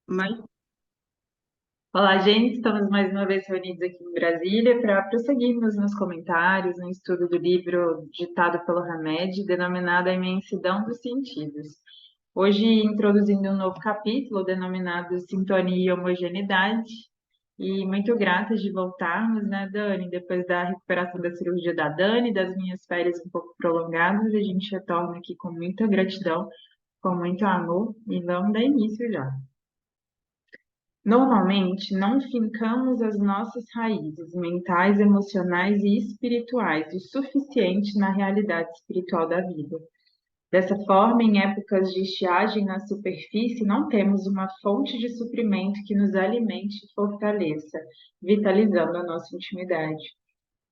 Mas, olá, gente, estamos mais uma vez reunidos aqui em Brasília para prosseguirmos nos comentários no estudo do livro ditado pelo Hamed, denominado A Imensidão dos Sentidos. Hoje, introduzindo um novo capítulo denominado Sintonia e Homogeneidade, e muito gratas de voltarmos, né, Dani? Depois da recuperação da cirurgia da Dani, das minhas férias um pouco prolongadas, a gente retorna aqui com muita gratidão, com muito amor, e vamos dar início já. Normalmente, não fincamos as nossas raízes mentais, emocionais e espirituais o suficiente na realidade espiritual da vida. Dessa forma, em épocas de estiagem na superfície, não temos uma fonte de suprimento que nos alimente e fortaleça, vitalizando a nossa intimidade.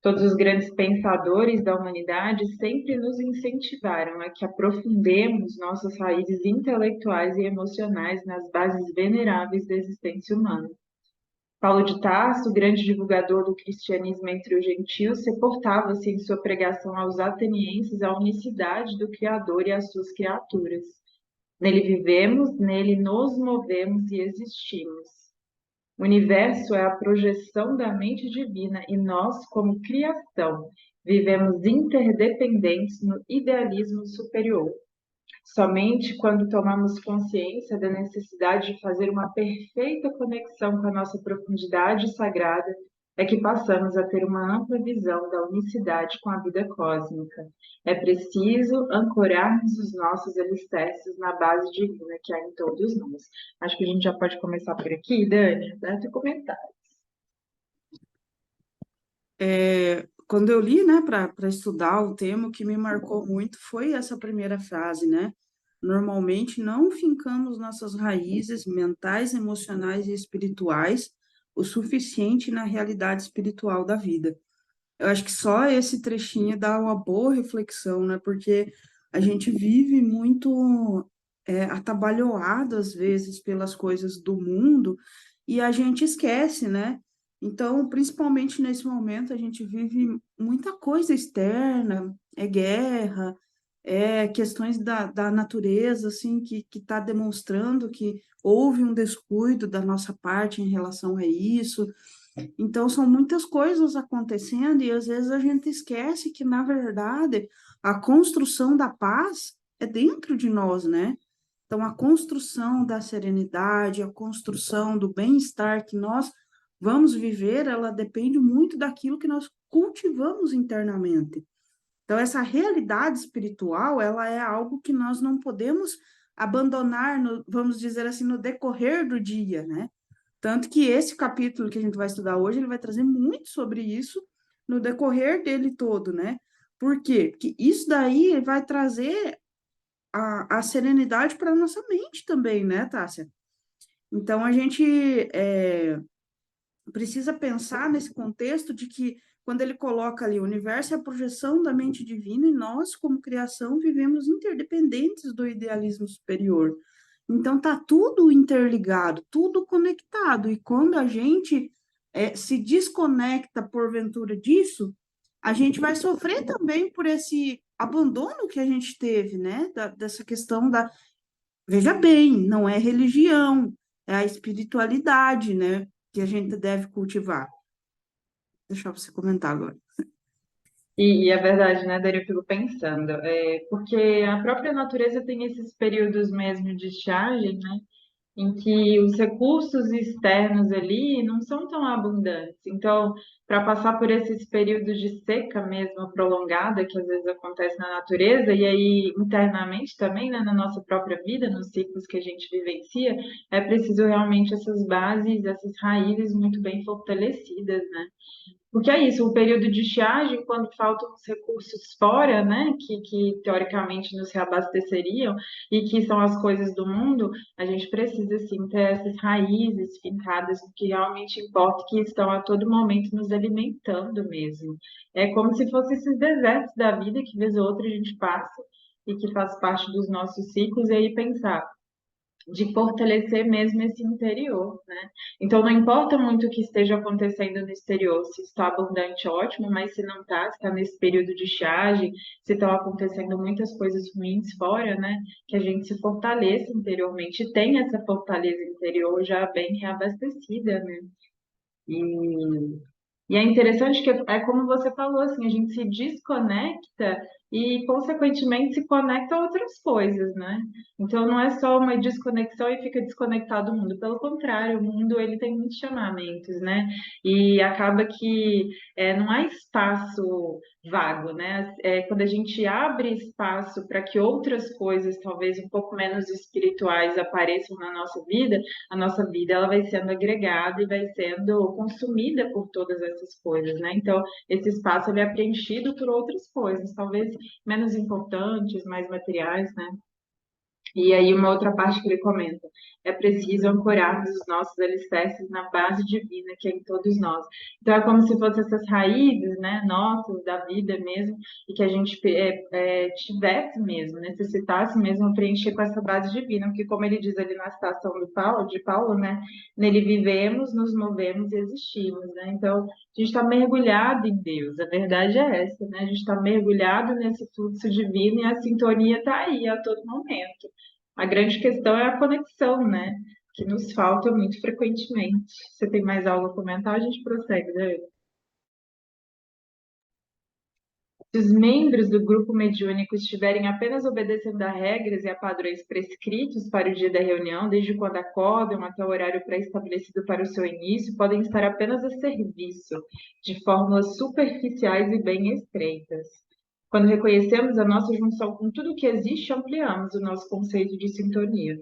Todos os grandes pensadores da humanidade sempre nos incentivaram a que aprofundemos nossas raízes intelectuais e emocionais nas bases veneráveis da existência humana. Paulo de Tarso, grande divulgador do cristianismo entre os gentios, reportava-se em sua pregação aos atenienses a unicidade do Criador e as suas criaturas. Nele vivemos, nele nos movemos e existimos. O universo é a projeção da mente divina e nós, como criação, vivemos interdependentes no idealismo superior. Somente quando tomamos consciência da necessidade de fazer uma perfeita conexão com a nossa profundidade sagrada é que passamos a ter uma ampla visão da unicidade com a vida cósmica. É preciso ancorarmos os nossos alicerces na base divina que há em todos nós. Acho que a gente já pode começar por aqui, Dani. Dá teu comentário. Quando eu li, né, para estudar o tema, o que me marcou muito foi essa primeira frase, né? Normalmente não fincamos nossas raízes mentais, emocionais e espirituais o suficiente na realidade espiritual da vida. Eu acho que só esse trechinho dá uma boa reflexão, né? Porque a gente vive muito atabalhoado às vezes pelas coisas do mundo e a gente esquece, né? Então, principalmente nesse momento, a gente vive muita coisa externa, é guerra, é questões da natureza, assim, que está demonstrando que houve um descuido da nossa parte em relação a isso. Então, são muitas coisas acontecendo e às vezes a gente esquece que, na verdade, a construção da paz é dentro de nós, né? Então, a construção da serenidade, a construção do bem-estar que nós vamos viver, ela depende muito daquilo que nós cultivamos internamente. Então, essa realidade espiritual, ela é algo que nós não podemos abandonar, vamos dizer assim, no decorrer do dia, né? Tanto que esse capítulo que a gente vai estudar hoje, ele vai trazer muito sobre isso no decorrer dele todo, né? Por quê? Porque isso daí vai trazer a serenidade para a nossa mente também, né, Tássia? Então, a gente precisa pensar nesse contexto de que, quando ele coloca ali, o universo é a projeção da mente divina e nós, como criação, vivemos interdependentes do idealismo superior. Então, tá tudo interligado, tudo conectado. E quando a gente se desconecta, porventura, disso, a gente vai sofrer também por esse abandono que a gente teve, né? Dessa questão da. Veja bem, não é religião, é a espiritualidade, né? Que a gente deve cultivar. Deixa você comentar agora. E é verdade, né, Dani? Eu fico pensando, porque a própria natureza tem esses períodos mesmo de estiagem, né? Em que os recursos externos ali não são tão abundantes. Então, para passar por esses períodos de seca mesmo prolongada, que às vezes acontece na natureza, e aí internamente também, né, na nossa própria vida, nos ciclos que a gente vivencia, é preciso realmente essas bases, essas raízes muito bem fortalecidas, né? Porque é isso, o período de estiagem, quando faltam os recursos fora, né, que teoricamente nos reabasteceriam e que são as coisas do mundo, a gente precisa sim ter essas raízes fincadas no que realmente importa, que estão a todo momento nos alimentando mesmo. É como se fossem esses desertos da vida que vez ou outra a gente passa e que faz parte dos nossos ciclos, e aí pensar. de fortalecer mesmo esse interior, né? Então não importa muito o que esteja acontecendo no exterior, se está abundante, ótimo, mas se não está, se está nesse período de estiagem, se estão acontecendo muitas coisas ruins fora, né? Que a gente se fortaleça interiormente e tenha essa fortaleza interior já bem reabastecida, né? E e é interessante que é como você falou, assim, a gente se desconecta e, consequentemente, se conecta a outras coisas, né? Então, não é só uma desconexão e fica desconectado do mundo. Pelo contrário, o mundo, ele tem muitos chamamentos, né? E acaba que não há espaço vago, né? Quando a gente abre espaço para que outras coisas, talvez um pouco menos espirituais, apareçam na nossa vida, a nossa vida ela vai sendo agregada e vai sendo consumida por todas essas coisas, né? Então, esse espaço ele é preenchido por outras coisas, talvez menos importantes, mais materiais, né? E aí, uma outra parte que ele comenta: é preciso ancorarmos os nossos alicerces na base divina que é em todos nós. Então, é como se fossem essas raízes, né, nossas, da vida mesmo, e que a gente tivesse mesmo, necessitasse mesmo preencher com essa base divina, porque, como ele diz ali na citação de Paulo, né, nele vivemos, nos movemos e existimos, né? Então, a gente está mergulhado em Deus, a verdade é essa, né? A gente está mergulhado nesse fluxo divino e a sintonia está aí a todo momento. A grande questão é a conexão, né? Que nos falta muito frequentemente. Você tem mais algo a comentar? A gente prossegue, né? Se os membros do grupo mediúnico estiverem apenas obedecendo a regras e a padrões prescritos para o dia da reunião, desde quando acordam até o horário pré-estabelecido para o seu início, podem estar apenas a serviço de fórmulas superficiais e bem estreitas. Quando reconhecemos a nossa junção com tudo o que existe, ampliamos o nosso conceito de sintonia.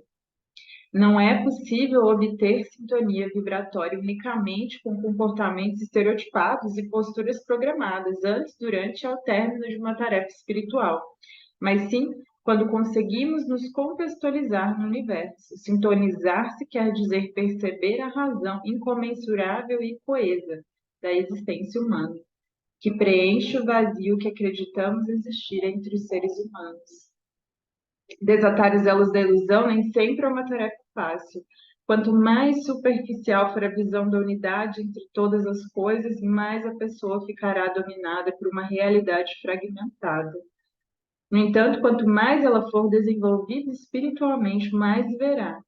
Não é possível obter sintonia vibratória unicamente com comportamentos estereotipados e posturas programadas antes, durante e ao término de uma tarefa espiritual, mas sim quando conseguimos nos contextualizar no universo. Sintonizar-se quer dizer perceber a razão incomensurável e coesa da existência humana, que preenche o vazio que acreditamos existir entre os seres humanos. Desatar os elos da ilusão nem sempre é uma tarefa fácil. Quanto mais superficial for a visão da unidade entre todas as coisas, mais a pessoa ficará dominada por uma realidade fragmentada. No entanto, quanto mais ela for desenvolvida espiritualmente, mais verá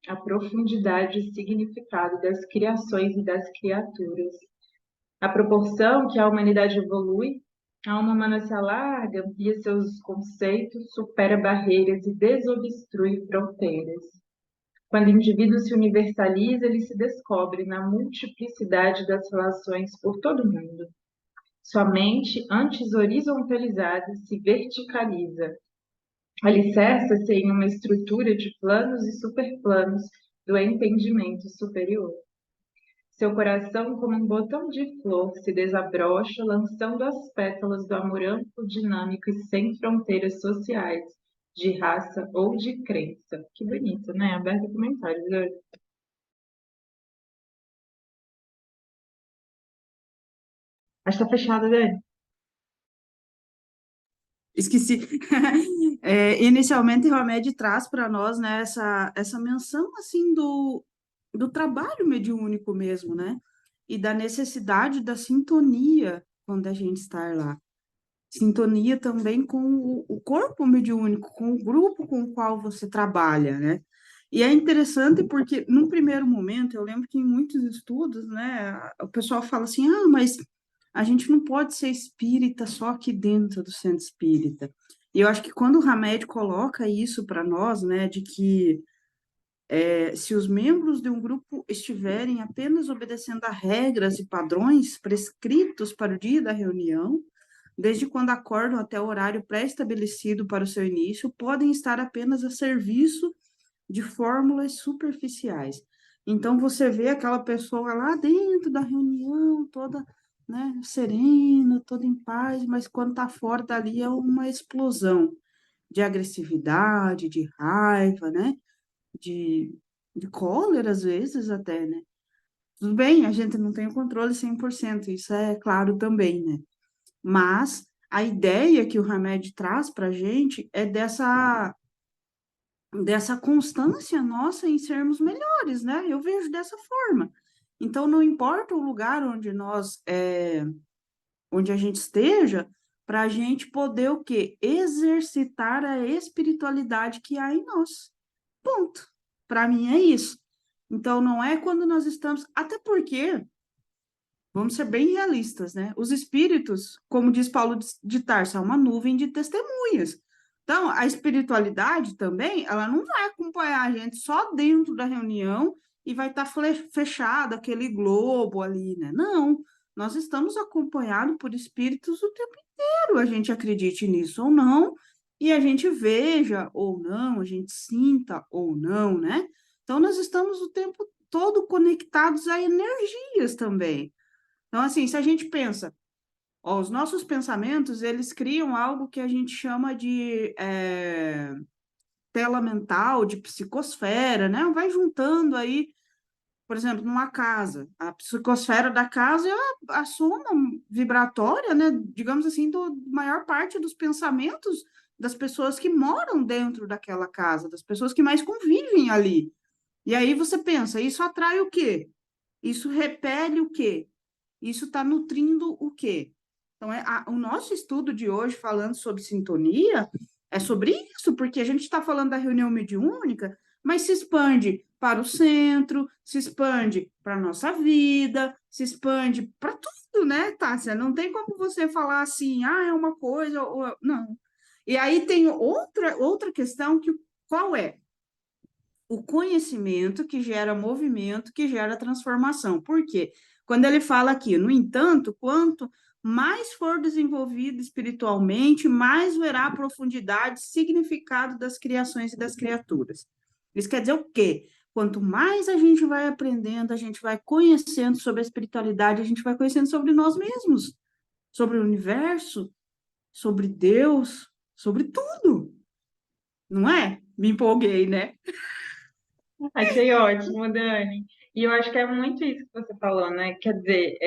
a profundidade e significado das criações e das criaturas. À proporção que a humanidade evolui, a alma humana se alarga, amplia seus conceitos, supera barreiras e desobstrui fronteiras. Quando o indivíduo se universaliza, ele se descobre na multiplicidade das relações por todo o mundo. Sua mente, antes horizontalizada, se verticaliza, alicerça-se em uma estrutura de planos e superplanos do entendimento superior. Seu coração, como um botão de flor, se desabrocha, lançando as pétalas do amor amplo, dinâmico e sem fronteiras sociais, de raça ou de crença. Que bonito, né? Aberto a comentários. Acho que tá fechado, Dani. Esqueci. Inicialmente, o Hamed traz para nós, né, essa menção assim do trabalho mediúnico mesmo, né? E da necessidade da sintonia quando a gente está lá. Sintonia também com o corpo mediúnico, com o grupo com o qual você trabalha, né? E é interessante porque, num primeiro momento, eu lembro que em muitos estudos, né, o pessoal fala assim: ah, mas a gente não pode ser espírita só aqui dentro do centro espírita. E eu acho que quando o Hamed coloca isso para nós, né, de que se os membros de um grupo estiverem apenas obedecendo a regras e padrões prescritos para o dia da reunião, desde quando acordam até o horário pré-estabelecido para o seu início, podem estar apenas a serviço de fórmulas superficiais. Então, você vê aquela pessoa lá dentro da reunião, toda, né, serena, toda em paz, mas quando está fora dali é uma explosão de agressividade, de raiva, né, de, de cólera, às vezes até, né? Tudo bem, a gente não tem o controle 100%, isso é claro também, né? Mas a ideia que o Hamed traz para a gente é dessa dessa constância nossa em sermos melhores, né? Eu vejo dessa forma. Então, não importa o lugar onde onde a gente esteja, para a gente poder o quê? Exercitar a espiritualidade que há em nós. Ponto. Para mim é isso. Então, não é quando nós estamos. Até porque, vamos ser bem realistas, né? Os espíritos, como diz Paulo de Tarso, é uma nuvem de testemunhas. Então, a espiritualidade também, ela não vai acompanhar a gente só dentro da reunião e vai estar fechado aquele globo ali, né? Não, nós estamos acompanhados por espíritos o tempo inteiro, a gente acredite nisso ou não, e a gente veja ou não, a gente sinta ou não, né? Então, nós estamos o tempo todo conectados a energias também. Então, assim, se a gente pensa, ó, os nossos pensamentos, eles criam algo que a gente chama de tela mental, de psicosfera, né? Vai juntando aí, por exemplo, numa casa. A psicosfera da casa é a soma vibratória, né? Digamos assim, do maior parte dos pensamentos das pessoas que moram dentro daquela casa, das pessoas que mais convivem ali. E aí você pensa, isso atrai o quê? Isso repele o quê? Isso está nutrindo o quê? Então, o nosso estudo de hoje, falando sobre sintonia, é sobre isso, porque a gente está falando da reunião mediúnica, mas se expande para o centro, se expande para a nossa vida, se expande para tudo, né, Tássia? Não tem como você falar assim, é uma coisa, ou... não. E aí tem outra questão que qual é? O conhecimento que gera movimento, que gera transformação. Por quê? Quando ele fala aqui, no entanto, quanto mais for desenvolvido espiritualmente, mais verá a profundidade, significado das criações e das criaturas. Isso quer dizer o quê? Quanto mais a gente vai aprendendo, a gente vai conhecendo sobre a espiritualidade, a gente vai conhecendo sobre nós mesmos, sobre o universo, sobre Deus, sobre tudo. Não é? Me empolguei, né? Achei ótimo, Dani. E eu acho que é muito isso que você falou, né? Quer dizer,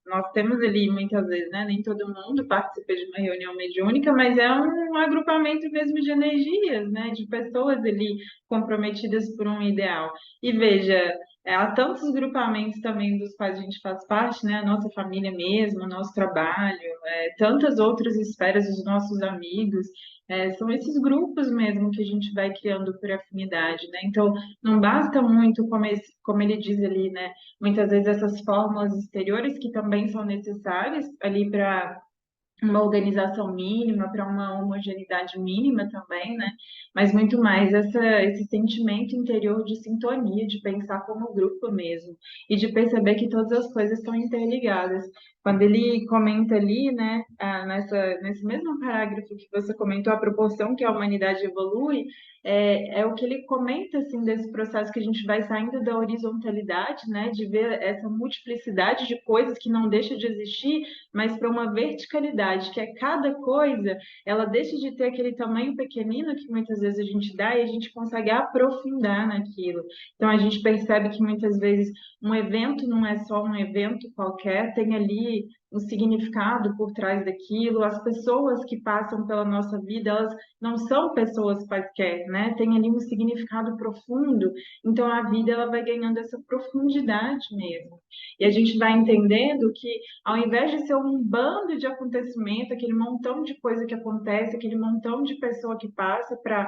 nós temos ali muitas vezes, né? Nem todo mundo participa de uma reunião mediúnica, mas é um agrupamento mesmo de energias, né? De pessoas ali comprometidas por um ideal. E veja, há tantos grupamentos também dos quais a gente faz parte, né? A nossa família mesmo, o nosso trabalho, tantas outras esferas dos nossos amigos. São esses grupos mesmo que a gente vai criando por afinidade, né? Então, não basta muito, como ele diz ali, né? Muitas vezes essas fórmulas exteriores que também são necessárias ali para uma organização mínima, para uma homogeneidade mínima também, né? Mas muito mais esse sentimento interior de sintonia, de pensar como grupo mesmo, e de perceber que todas as coisas estão interligadas. Quando ele comenta ali, né, nesse mesmo parágrafo que você comentou, a proporção que a humanidade evolui, é o que ele comenta, assim, desse processo que a gente vai saindo da horizontalidade, né, de ver essa multiplicidade de coisas que não deixa de existir, mas para uma verticalidade, que é cada coisa, ela deixa de ter aquele tamanho pequenino que muitas vezes a gente dá e a gente consegue aprofundar naquilo. Então a gente percebe que muitas vezes um evento não é só um evento qualquer, tem ali um significado por trás daquilo. As pessoas que passam pela nossa vida, elas não são pessoas quaisquer, né? Tem ali um significado profundo. Então a vida ela vai ganhando essa profundidade mesmo. E a gente vai entendendo que ao invés de ser um bando de acontecimento, aquele montão de coisa que acontece, aquele montão de pessoa que passa para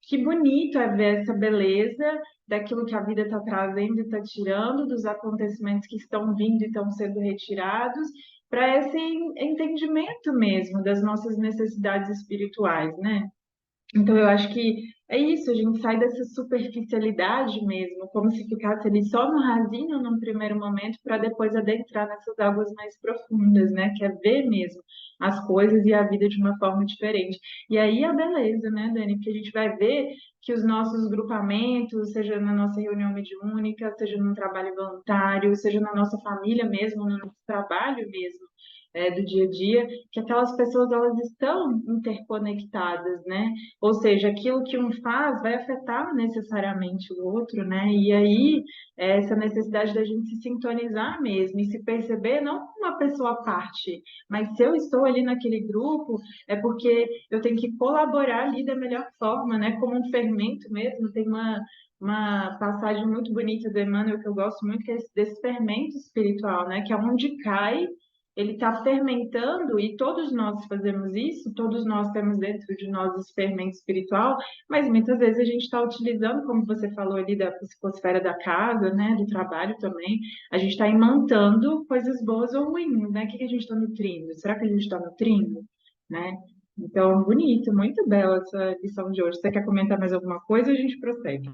que bonito é ver essa beleza daquilo que a vida está trazendo e está tirando, dos acontecimentos que estão vindo e estão sendo retirados, para esse entendimento mesmo das nossas necessidades espirituais, né? Então, eu acho que é isso, a gente sai dessa superficialidade mesmo, como se ficasse ali só no rasinho num primeiro momento, para depois adentrar nessas águas mais profundas, né? Que é ver mesmo as coisas e a vida de uma forma diferente. E aí a beleza, né, Dani? Porque a gente vai ver que os nossos grupamentos, seja na nossa reunião mediúnica, seja no trabalho voluntário, seja na nossa família mesmo, no nosso trabalho mesmo, do dia a dia, que aquelas pessoas elas estão interconectadas, né? Ou seja, aquilo que um faz vai afetar necessariamente o outro, né? E aí essa necessidade da gente se sintonizar mesmo e se perceber não como uma pessoa à parte, mas se eu estou ali naquele grupo, é porque eu tenho que colaborar ali da melhor forma, né? Como um fermento mesmo, tem uma passagem muito bonita do Emmanuel que eu gosto muito, que é desse fermento espiritual, né? Que é onde cai, ele está fermentando, e todos nós fazemos isso, todos nós temos dentro de nós esse fermento espiritual, mas muitas vezes a gente está utilizando, como você falou ali, da psicosfera da casa, né? Do trabalho também, a gente está imantando coisas boas ou ruins, né? O que que a gente está nutrindo? Será que a gente está nutrindo? Né? Então, bonito, muito bela essa lição de hoje. Você quer comentar mais alguma coisa ou a gente prossegue?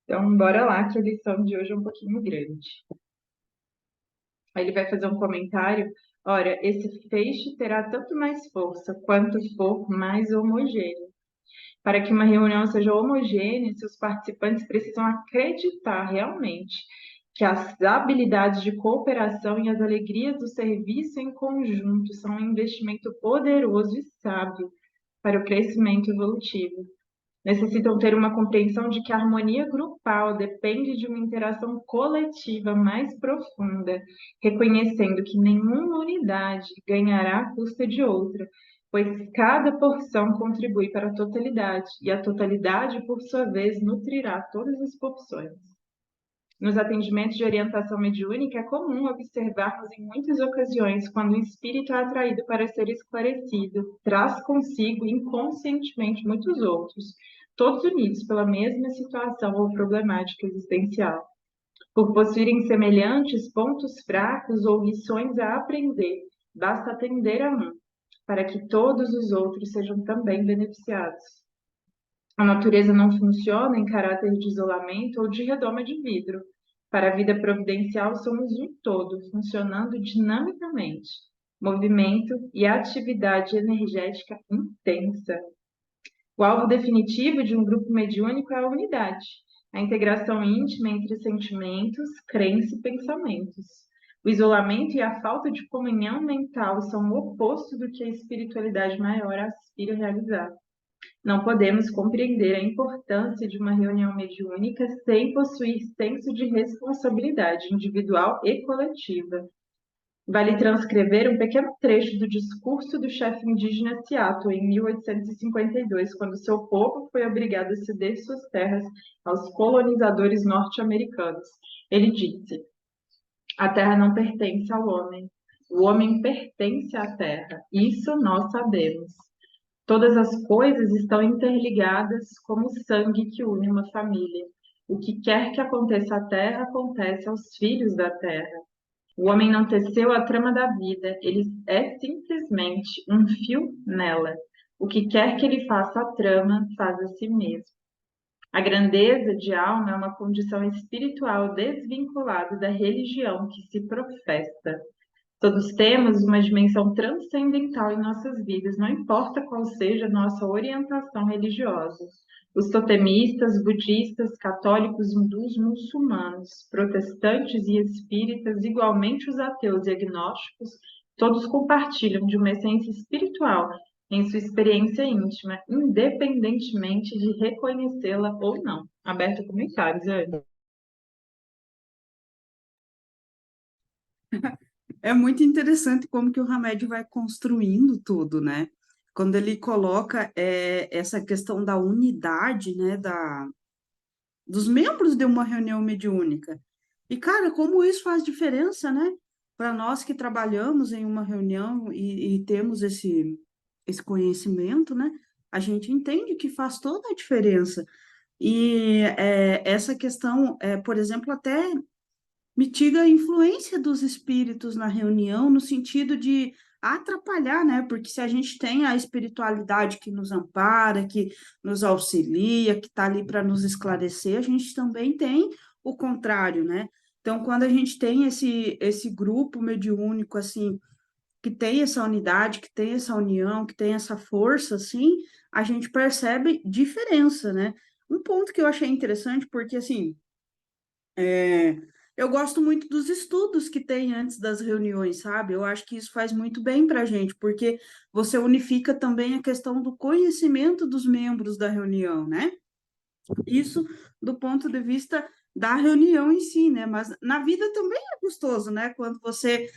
Então, bora lá, que a lição de hoje é um pouquinho grande. Aí ele vai fazer um comentário. Ora, esse feixe terá tanto mais força quanto for mais homogêneo. Para que uma reunião seja homogênea, seus participantes precisam acreditar realmente que as habilidades de cooperação e as alegrias do serviço em conjunto são um investimento poderoso e sábio para o crescimento evolutivo. Necessitam ter uma compreensão de que a harmonia grupal depende de uma interação coletiva mais profunda, reconhecendo que nenhuma unidade ganhará à custa de outra, pois cada porção contribui para a totalidade, e a totalidade, por sua vez, nutrirá todas as porções. Nos atendimentos de orientação mediúnica, é comum observarmos em muitas ocasiões quando o espírito é atraído para ser esclarecido, traz consigo inconscientemente muitos outros, todos unidos pela mesma situação ou problemática existencial. Por possuírem semelhantes pontos fracos ou lições a aprender, basta atender a um, para que todos os outros sejam também beneficiados. A natureza não funciona em caráter de isolamento ou de redoma de vidro. Para a vida providencial, somos um todo, funcionando dinamicamente, movimento e atividade energética intensa. O alvo definitivo de um grupo mediúnico é a unidade, a integração íntima entre sentimentos, crença e pensamentos. O isolamento e a falta de comunhão mental são o oposto do que a espiritualidade maior aspira a realizar. Não podemos compreender a importância de uma reunião mediúnica sem possuir senso de responsabilidade individual e coletiva. Vale transcrever um pequeno trecho do discurso do chefe indígena Seattle em 1852, quando seu povo foi obrigado a ceder suas terras aos colonizadores norte-americanos. Ele disse: a terra não pertence ao homem, o homem pertence à terra. Isso nós sabemos. Todas as coisas estão interligadas como o sangue que une uma família. O que quer que aconteça à terra, acontece aos filhos da terra. O homem não teceu a trama da vida, ele é simplesmente um fio nela. O que quer que ele faça a trama, faz a si mesmo. A grandeza de alma é uma condição espiritual desvinculada da religião que se professa. Todos temos uma dimensão transcendental em nossas vidas, não importa qual seja a nossa orientação religiosa. Os totemistas, budistas, católicos, hindus, muçulmanos, protestantes e espíritas, igualmente os ateus e agnósticos, todos compartilham de uma essência espiritual em sua experiência íntima, independentemente de reconhecê-la ou não. Aberto a comentários, Ana. É muito interessante como que o Hamed vai construindo tudo, né? Quando ele coloca essa questão da unidade, né, dos membros de uma reunião mediúnica. E, cara, como isso faz diferença, né? Para nós que trabalhamos em uma reunião e temos esse conhecimento, né? A gente entende que faz toda a diferença. E essa questão, por exemplo, até mitiga a influência dos espíritos na reunião, no sentido de atrapalhar, né? Porque se a gente tem a espiritualidade que nos ampara, que nos auxilia, que está ali para nos esclarecer, a gente também tem o contrário, né? Então, quando a gente tem esse grupo mediúnico, assim, que tem essa unidade, que tem essa união, que tem essa força, assim, a gente percebe diferença, né? Um ponto que eu achei interessante, porque, assim, é, Eu gosto muito dos estudos que tem antes das reuniões, sabe? Eu acho que isso faz muito bem para a gente, porque você unifica também a questão do conhecimento dos membros da reunião, né? Isso do ponto de vista da reunião em si, né? Mas na vida também é gostoso, né? Quando você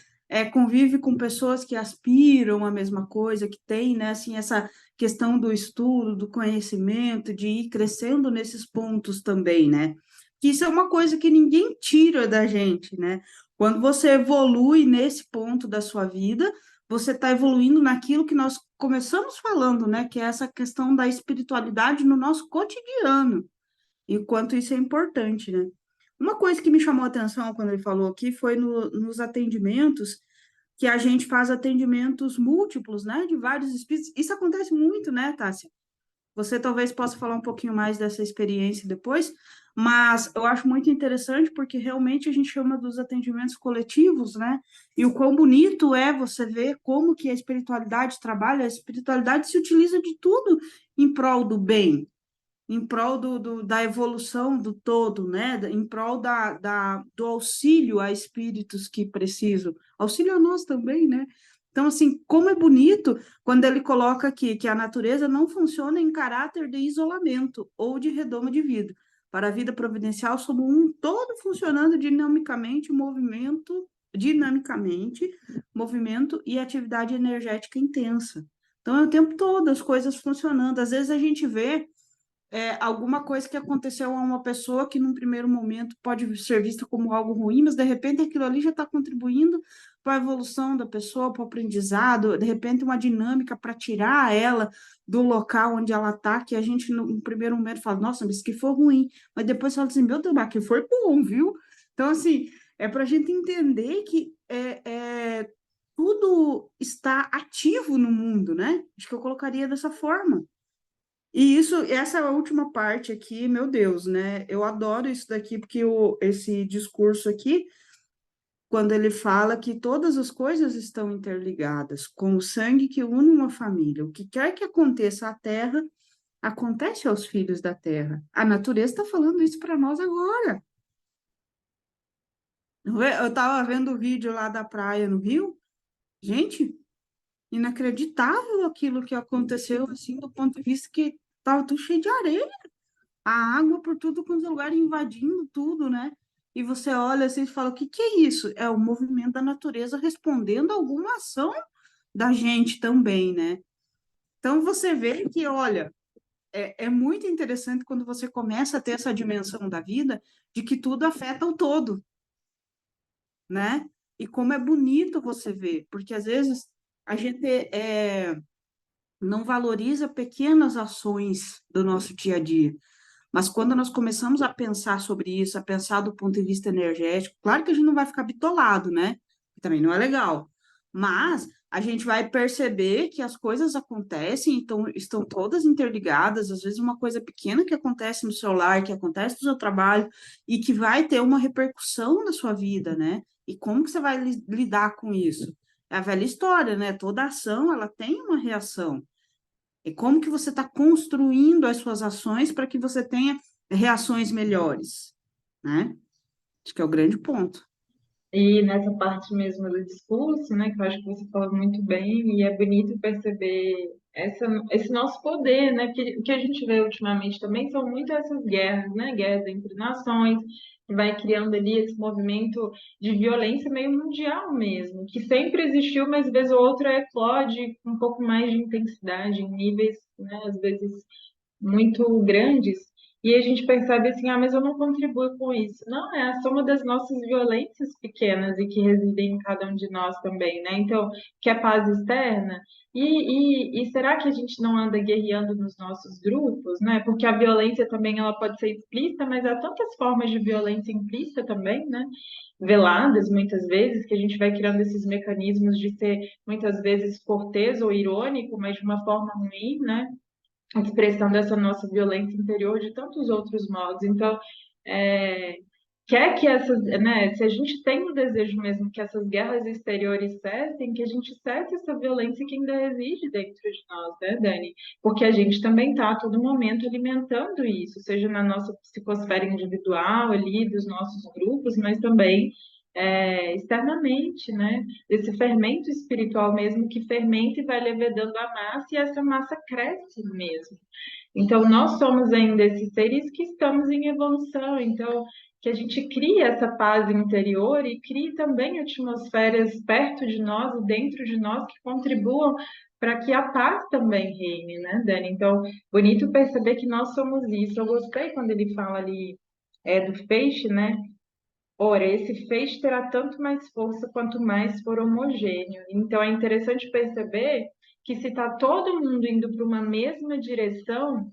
convive com pessoas que aspiram a mesma coisa, que tem, né, assim, essa questão do estudo, do conhecimento, de ir crescendo nesses pontos também, né? Que isso é uma coisa que ninguém tira da gente, né? Quando você evolui nesse ponto da sua vida, você está evoluindo naquilo que nós começamos falando, né? Que é essa questão da espiritualidade no nosso cotidiano e o quanto isso é importante, né? Uma coisa que me chamou a atenção quando ele falou aqui foi nos atendimentos, que a gente faz atendimentos múltiplos, né, de vários espíritos. Isso acontece muito, né, Tássia? Você talvez possa falar um pouquinho mais dessa experiência depois, mas eu acho muito interessante porque realmente a gente chama dos atendimentos coletivos, né? E o quão bonito é você ver como que a espiritualidade trabalha, a espiritualidade se utiliza de tudo em prol do bem, em prol da evolução do todo, né? Em prol do auxílio a espíritos que precisam, auxílio a nós também, né? Então, assim, como é bonito quando ele coloca aqui que a natureza não funciona em caráter de isolamento ou de redoma de vida. Para a vida providencial, somos um todo funcionando dinamicamente, movimento e atividade energética intensa. Então, é o tempo todo as coisas funcionando. Às vezes a gente vê alguma coisa que aconteceu a uma pessoa que, num primeiro momento, pode ser vista como algo ruim, mas de repente aquilo ali já está contribuindo para a evolução da pessoa, para o aprendizado, de repente uma dinâmica para tirar ela do local onde ela está, que a gente, no primeiro momento, fala, nossa, mas que foi ruim, mas depois fala assim, meu Deus, mas que foi bom, viu? Então, assim, é para a gente entender que tudo está ativo no mundo, né? Acho que eu colocaria dessa forma. E isso, essa última parte aqui, meu Deus, né? Eu adoro isso daqui, porque esse discurso aqui, quando ele fala que todas as coisas estão interligadas, com o sangue que une uma família. O que quer que aconteça à Terra, acontece aos filhos da Terra. A natureza está falando isso para nós agora. Eu estava vendo o vídeo lá da praia no Rio. Gente, inacreditável aquilo que aconteceu, assim, do ponto de vista que estava tudo cheio de areia. A água por tudo quanto é lugar invadindo tudo, né? E você olha assim e fala: o que que é isso? É o movimento da natureza respondendo a alguma ação da gente também, né? Então você vê que, olha, é muito interessante quando você começa a ter essa dimensão da vida de que tudo afeta o todo, né? E como é bonito você ver, porque às vezes a gente não valoriza pequenas ações do nosso dia a dia. Mas quando nós começamos a pensar sobre isso, a pensar do ponto de vista energético, claro que a gente não vai ficar bitolado, né? Também não é legal. Mas a gente vai perceber que as coisas acontecem, então estão todas interligadas. Às vezes, uma coisa pequena que acontece no seu lar, que acontece no seu trabalho, e que vai ter uma repercussão na sua vida, né? E como que você vai lidar com isso? É a velha história, né? Toda ação, ela tem uma reação. E como que você está construindo as suas ações para que você tenha reações melhores, né? Acho que é o grande ponto. E nessa parte mesmo do discurso, né, que eu acho que você falou muito bem, e é bonito perceber esse nosso poder, né, porque o que a gente vê ultimamente também são muito essas guerras, né, guerras entre nações, que vai criando ali esse movimento de violência meio mundial mesmo, que sempre existiu, mas vez ou outra eclode com um pouco mais de intensidade, em níveis, né, às vezes muito grandes, e a gente percebe assim, ah, mas eu não contribuo com isso. Não, é a soma das nossas violências pequenas e que residem em cada um de nós também, né? Então, que é paz externa. E será que a gente não anda guerreando nos nossos grupos, né? Porque a violência também ela pode ser explícita, mas há tantas formas de violência implícita também, né? Veladas muitas vezes, que a gente vai criando esses mecanismos de ser muitas vezes cortês ou irônico, mas de uma forma ruim, né? A expressão dessa nossa violência interior de tantos outros modos. Então, é, quer que essas, né, se a gente tem o desejo mesmo que essas guerras exteriores cessem, que a gente cesse essa violência que ainda reside dentro de nós, né, Dani? Porque a gente também está a todo momento alimentando isso, seja na nossa psicosfera individual ali, dos nossos grupos, mas também externamente, né? Esse fermento espiritual mesmo que fermenta e vai levedando a massa e essa massa cresce mesmo. Então, nós somos ainda esses seres que estamos em evolução. Então, que a gente crie essa paz interior e crie também atmosferas perto de nós e dentro de nós que contribuam para que a paz também reine, né, Dani? Então, bonito perceber que nós somos isso. Eu gostei quando ele fala ali do feixe, né? Ora, esse feixe terá tanto mais força quanto mais for homogêneo. Então, é interessante perceber que se está todo mundo indo para uma mesma direção,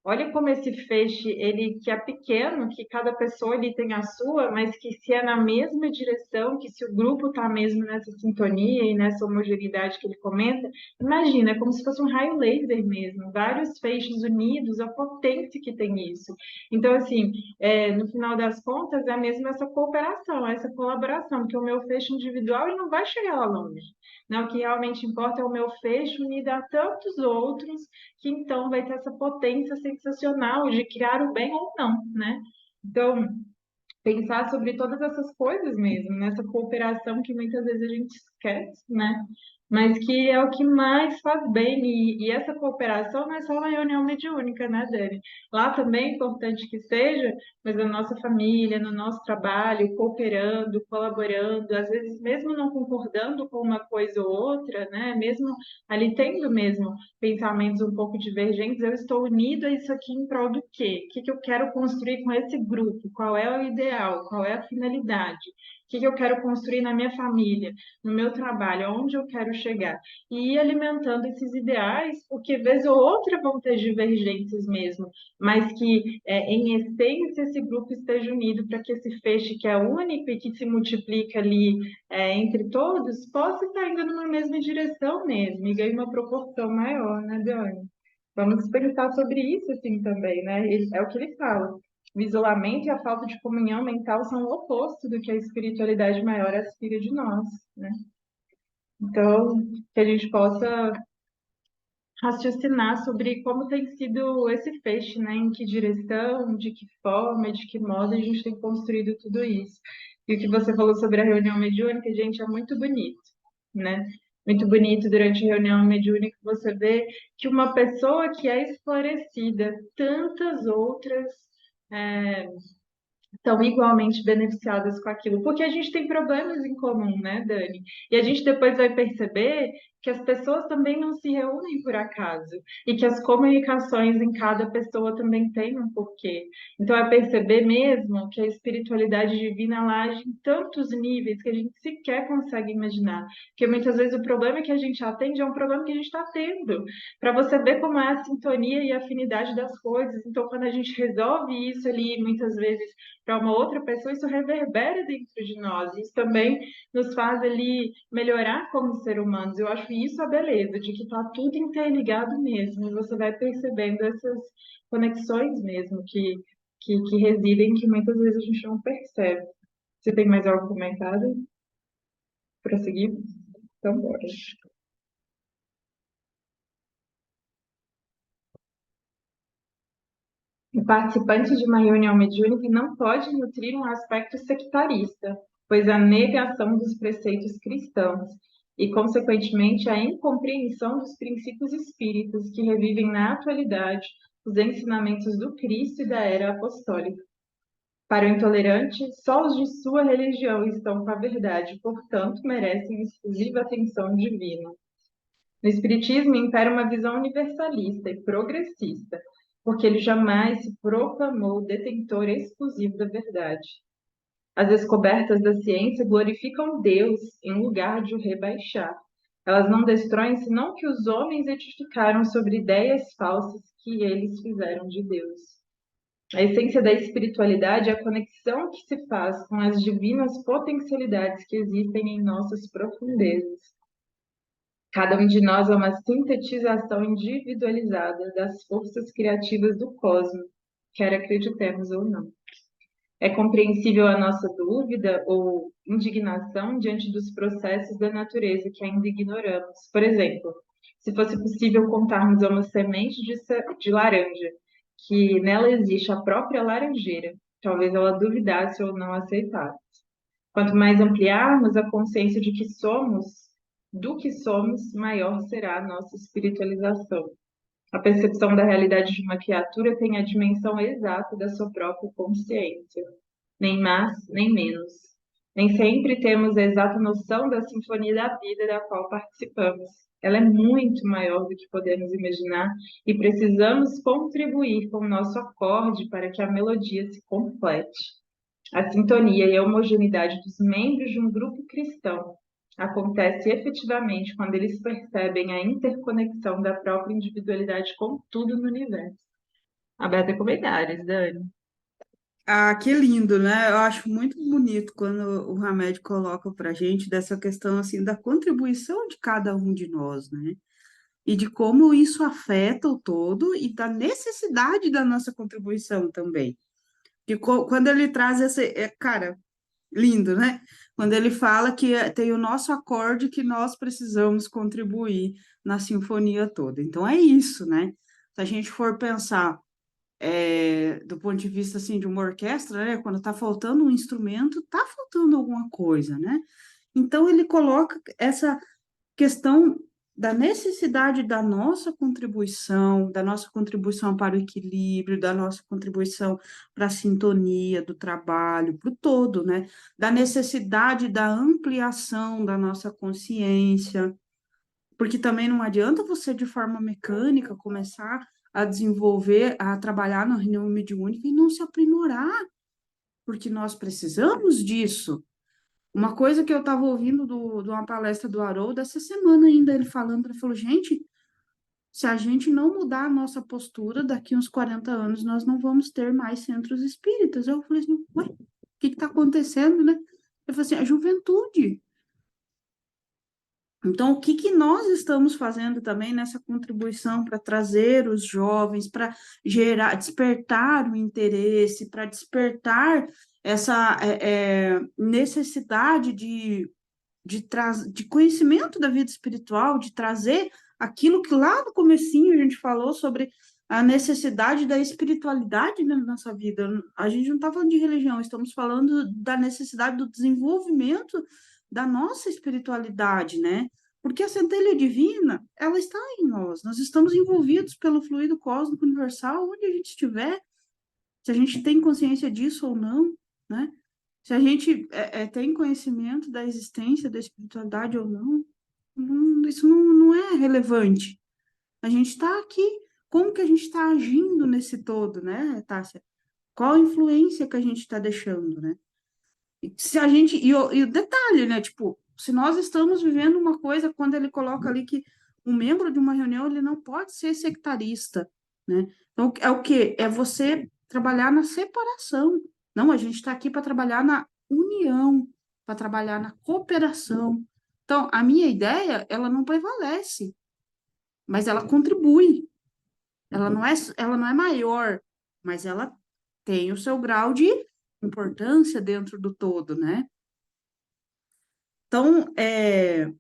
olha como esse feixe, ele que é pequeno, que cada pessoa ele tem a sua, mas que se é na mesma direção, que se o grupo está mesmo nessa sintonia e nessa homogeneidade que ele comenta, imagina, é como se fosse um raio laser mesmo, vários feixes unidos, a potência que tem isso. Então, assim, no final das contas, é mesmo essa cooperação, essa colaboração, porque o meu feixe individual ele não vai chegar lá longe. Né? O que realmente importa é o meu feixe unido a tantos outros que então vai ter essa potência sensacional de criar o bem ou não, né? Então, pensar sobre todas essas coisas mesmo, nessa cooperação que muitas vezes a gente esquece, né? Mas que é o que mais faz bem. E essa cooperação não é só uma reunião mediúnica, né, Dani? Lá também é importante que seja, mas na nossa família, no nosso trabalho, cooperando, colaborando, às vezes mesmo não concordando com uma coisa ou outra, né? Mesmo ali tendo mesmo pensamentos um pouco divergentes, eu estou unido a isso aqui em prol do quê? O que que eu quero construir com esse grupo? Qual é o ideal? Qual é a finalidade? O que que eu quero construir na minha família, no meu trabalho, aonde eu quero chegar? E ir alimentando esses ideais, porque vez ou outra vão ter divergências mesmo, mas que em essência esse grupo esteja unido para que esse feixe que é único e que se multiplica ali entre todos possa estar indo numa mesma direção mesmo e ganhe uma proporção maior, né, Dani? Vamos pensar sobre isso assim também, né? É o que ele fala. O isolamento e a falta de comunhão mental são o oposto do que a espiritualidade maior aspira de nós, né? Então, que a gente possa raciocinar sobre como tem sido esse feixe, né? Em que direção, de que forma, de que modo a gente tem construído tudo isso. E o que você falou sobre a reunião mediúnica, gente, é muito bonito, né? Muito bonito durante a reunião mediúnica você vê que uma pessoa que é esclarecida, tantas outras é, estão igualmente beneficiadas com aquilo, porque a gente tem problemas em comum, né, Dani? E a gente depois vai perceber que as pessoas também não se reúnem por acaso e que as comunicações em cada pessoa também têm um porquê. Então é perceber mesmo que a espiritualidade divina ela age em tantos níveis que a gente sequer consegue imaginar. Porque muitas vezes o problema que a gente atende é um problema que a gente está tendo, para você ver como é a sintonia e a afinidade das coisas. Então, quando a gente resolve isso ali, muitas vezes para uma outra pessoa, isso reverbera dentro de nós. Isso também nos faz ali melhorar como ser humanos. Eu acho isso a beleza, de que está tudo interligado mesmo. E você vai percebendo essas conexões mesmo que residem, que muitas vezes a gente não percebe. Você tem mais algo comentado? Prosseguir? Então, bora. O participante de uma reunião mediúnica não pode nutrir um aspecto sectarista, pois a negação dos preceitos cristãos e, consequentemente, a incompreensão dos princípios espíritas que revivem na atualidade os ensinamentos do Cristo e da era apostólica. Para o intolerante, só os de sua religião estão com a verdade, portanto, merecem exclusiva atenção divina. No Espiritismo impera uma visão universalista e progressista, porque ele jamais se proclamou detentor exclusivo da verdade. As descobertas da ciência glorificam Deus em lugar de o rebaixar. Elas não destroem senão o que os homens edificaram sobre ideias falsas que eles fizeram de Deus. A essência da espiritualidade é a conexão que se faz com as divinas potencialidades que existem em nossas profundezas. Cada um de nós é uma sintetização individualizada das forças criativas do cosmos, quer acreditemos ou não. É compreensível a nossa dúvida ou indignação diante dos processos da natureza que ainda ignoramos. Por exemplo, se fosse possível contarmos a uma semente de laranja que nela existe a própria laranjeira, talvez ela duvidasse ou não aceitasse. Quanto mais ampliarmos a consciência de que somos, do que somos, maior será a nossa espiritualização. A percepção da realidade de uma criatura tem a dimensão exata da sua própria consciência, nem mais, nem menos. Nem sempre temos a exata noção da sinfonia da vida da qual participamos. Ela é muito maior do que podemos imaginar e precisamos contribuir com o nosso acorde para que a melodia se complete. A sintonia e a homogeneidade dos membros de um grupo cristão acontece efetivamente quando eles percebem a interconexão da própria individualidade com tudo no universo. Aberta a comentários, Dani. Ah, que lindo, né? Eu acho muito bonito quando o Hamed coloca para a gente dessa questão assim da contribuição de cada um de nós, né? E de como isso afeta o todo e da necessidade da nossa contribuição também. E quando ele traz esse, cara, lindo, né? Quando ele fala que tem o nosso acorde que nós precisamos contribuir na sinfonia toda. Então é isso, né? Se a gente for pensar do ponto de vista assim de uma orquestra, né? Quando está faltando um instrumento, está faltando alguma coisa, né? Então ele coloca essa questão da necessidade da nossa contribuição para o equilíbrio, da nossa contribuição para a sintonia do trabalho, para o todo, né? Da necessidade da ampliação da nossa consciência, porque também não adianta você, de forma mecânica, começar a desenvolver, a trabalhar na reunião mediúnica e não se aprimorar, porque nós precisamos disso. Uma coisa que eu estava ouvindo de uma palestra do Haroldo essa semana ainda, ele falou, gente, se a gente não mudar a nossa postura, daqui uns 40 anos nós não vamos ter mais centros espíritas. Eu falei assim, ué, o que está acontecendo, né? Eu falei assim, a juventude. Então, o que que nós estamos fazendo também nessa contribuição para trazer os jovens, para gerar, despertar o interesse, para despertar essa necessidade de conhecimento da vida espiritual, de trazer aquilo que lá no comecinho a gente falou sobre a necessidade da espiritualidade na nossa vida. A gente não está falando de religião, estamos falando da necessidade do desenvolvimento da nossa espiritualidade, né? Porque a centelha divina, ela está em nós. Nós estamos envolvidos pelo fluido cósmico universal, onde a gente estiver, se a gente tem consciência disso ou não, né? Se a gente tem conhecimento da existência da espiritualidade ou não, isso não é relevante. A gente está aqui, como que a gente está agindo nesse todo, né, Tássia? Qual a influência que a gente está deixando, né? E se a gente, e o detalhe, né, tipo, se nós estamos vivendo uma coisa, quando ele coloca ali que um membro de uma reunião, ele não pode ser sectarista, né? Então, é o quê? É você trabalhar na separação. Não, a gente está aqui para trabalhar na união, para trabalhar na cooperação. Então, a minha ideia, ela não prevalece, mas ela contribui. Ela não é maior, mas ela tem o seu grau de importância dentro do todo, né? Então, é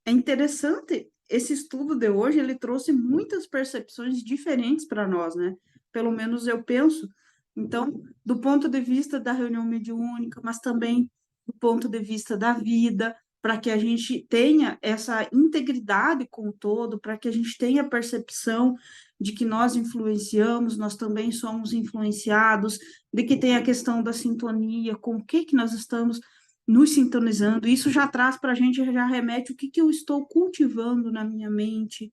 interessante, esse estudo de hoje, ele trouxe muitas percepções diferentes para nós, né? Pelo menos eu penso. Então, do ponto de vista da reunião mediúnica, mas também do ponto de vista da vida, para que a gente tenha essa integridade com o todo, para que a gente tenha a percepção de que nós influenciamos, nós também somos influenciados, de que tem a questão da sintonia, com o que nós estamos nos sintonizando. Isso já traz para a gente, já remete o que eu estou cultivando na minha mente.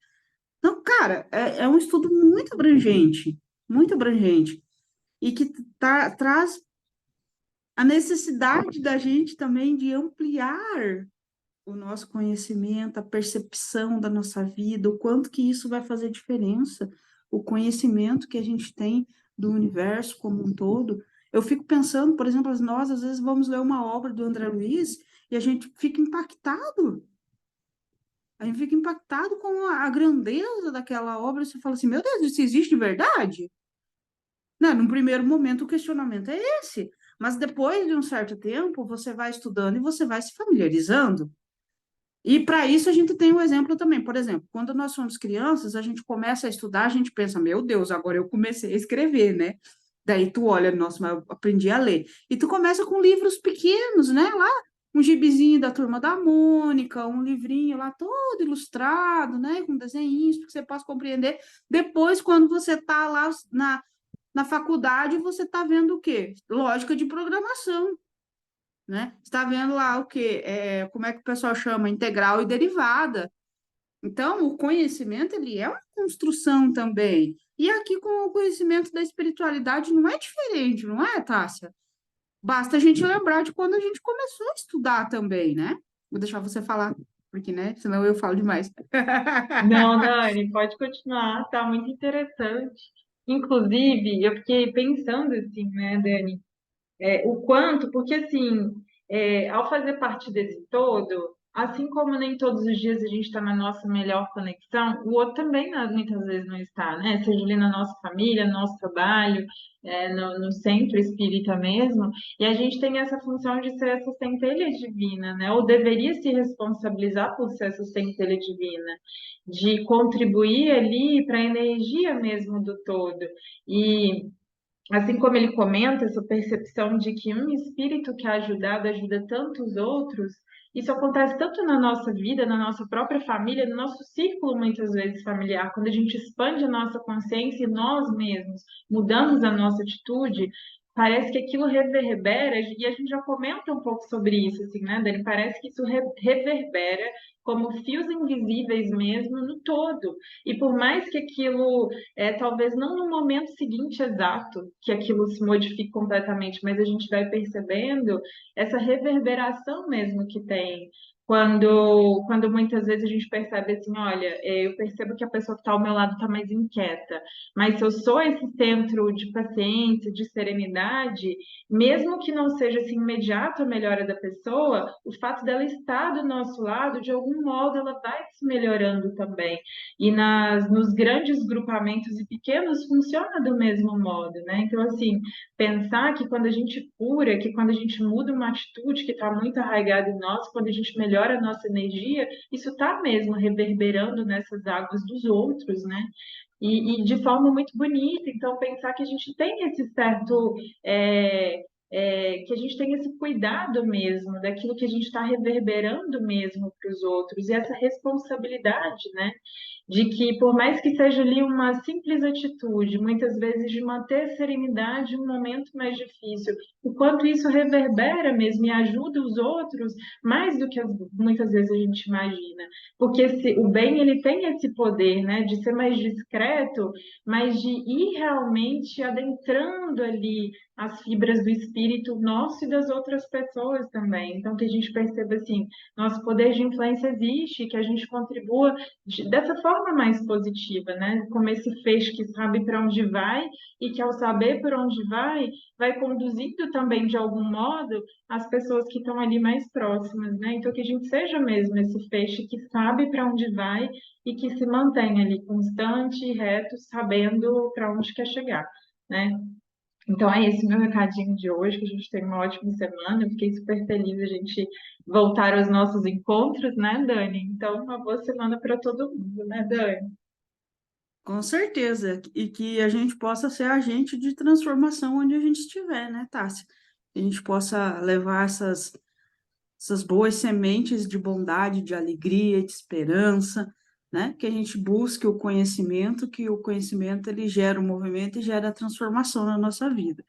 Então, cara, é um estudo muito abrangente, e que traz a necessidade da gente também de ampliar o nosso conhecimento, a percepção da nossa vida, o quanto que isso vai fazer diferença, o conhecimento que a gente tem do universo como um todo. Eu fico pensando, por exemplo, nós às vezes vamos ler uma obra do André Luiz e a gente fica impactado. A gente fica impactado com a grandeza daquela obra. Você fala assim, meu Deus, isso existe de verdade? Né? Num primeiro momento, o questionamento é esse. Mas depois de um certo tempo, você vai estudando e você vai se familiarizando. E para isso a gente tem um exemplo também. Por exemplo, quando nós somos crianças, a gente começa a estudar, a gente pensa, meu Deus, agora eu comecei a escrever, né? Daí tu olha, nossa, mas eu aprendi a ler. E tu começa com livros pequenos, né? Lá, um gibizinho da Turma da Mônica, um livrinho lá todo ilustrado, né? Com desenhos, para que você possa compreender. Depois, quando você está lá na faculdade, você está vendo o quê? Lógica de programação, né? Está vendo lá o quê? Como é que o pessoal chama? Integral e derivada. Então, o conhecimento, ele é uma construção também. E aqui com o conhecimento da espiritualidade não é diferente, não é, Tássia? Basta a gente lembrar de quando a gente começou a estudar também, né? Vou deixar você falar, porque, né? Senão eu falo demais. Não, Dani, pode continuar, tá muito interessante. Inclusive, eu fiquei pensando assim, né, Dani, o quanto, porque assim, ao fazer parte desse todo, assim como nem todos os dias a gente está na nossa melhor conexão, o outro também muitas vezes não está, né? Seja ali na nossa família, no nosso trabalho, no centro espírita mesmo, e a gente tem essa função de ser essa centelha divina, né? Ou deveria se responsabilizar por ser essa centelha divina, de contribuir ali para a energia mesmo do todo. E assim como ele comenta, essa percepção de que um espírito que é ajudado ajuda tantos outros, isso acontece tanto na nossa vida, na nossa própria família, no nosso círculo, muitas vezes familiar, quando a gente expande a nossa consciência e nós mesmos mudamos a nossa atitude, parece que aquilo reverbera, e a gente já comenta um pouco sobre isso, assim, né, Dani? Parece que isso reverbera como fios invisíveis mesmo no todo. E por mais que aquilo talvez não no momento seguinte exato que aquilo se modifique completamente, mas a gente vai percebendo essa reverberação mesmo que tem. Quando muitas vezes a gente percebe assim, olha, eu percebo que a pessoa que está ao meu lado está mais inquieta, mas se eu sou esse centro de paciência, de serenidade, mesmo que não seja assim imediato a melhora da pessoa, o fato dela estar do nosso lado, de algum modo, ela vai se melhorando também. E nos grandes grupamentos e pequenos funciona do mesmo modo, né? Então, assim, pensar que quando a gente cura, que quando a gente muda uma atitude que está muito arraigada em nós, quando a gente melhora a nossa energia, isso está mesmo reverberando nessas águas dos outros, né? E de forma muito bonita. Então, pensar que a gente tem esse certo. Que a gente tem esse cuidado mesmo daquilo que a gente está reverberando mesmo para os outros, e essa responsabilidade, né? De que, por mais que seja ali uma simples atitude, muitas vezes de manter a serenidade em um momento mais difícil, o quanto isso reverbera mesmo e ajuda os outros mais do que muitas vezes a gente imagina. Porque o bem, ele tem esse poder, né, de ser mais discreto, mas de ir realmente adentrando ali as fibras do espírito nosso e das outras pessoas também. Então, que a gente perceba assim, nosso poder de influência existe, que a gente contribua dessa forma mais positiva, né? Como esse feixe que sabe para onde vai e que, ao saber para onde vai, vai conduzindo também, de algum modo, as pessoas que estão ali mais próximas, né? Então, que a gente seja mesmo esse feixe que sabe para onde vai e que se mantém ali constante e reto, sabendo para onde quer chegar, né? Então é esse meu recadinho de hoje, que a gente tem uma ótima semana. Eu fiquei super feliz a gente voltar aos nossos encontros, né, Dani? Então, uma boa semana para todo mundo, né, Dani? Com certeza. E que a gente possa ser agente de transformação onde a gente estiver, né, Tássia? Que a gente possa levar essas boas sementes de bondade, de alegria, de esperança, né? Que a gente busque o conhecimento, que o conhecimento ele gera o movimento e gera a transformação na nossa vida.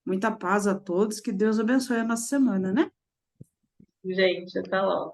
Muita paz a todos, que Deus abençoe a nossa semana, né? Gente, até logo.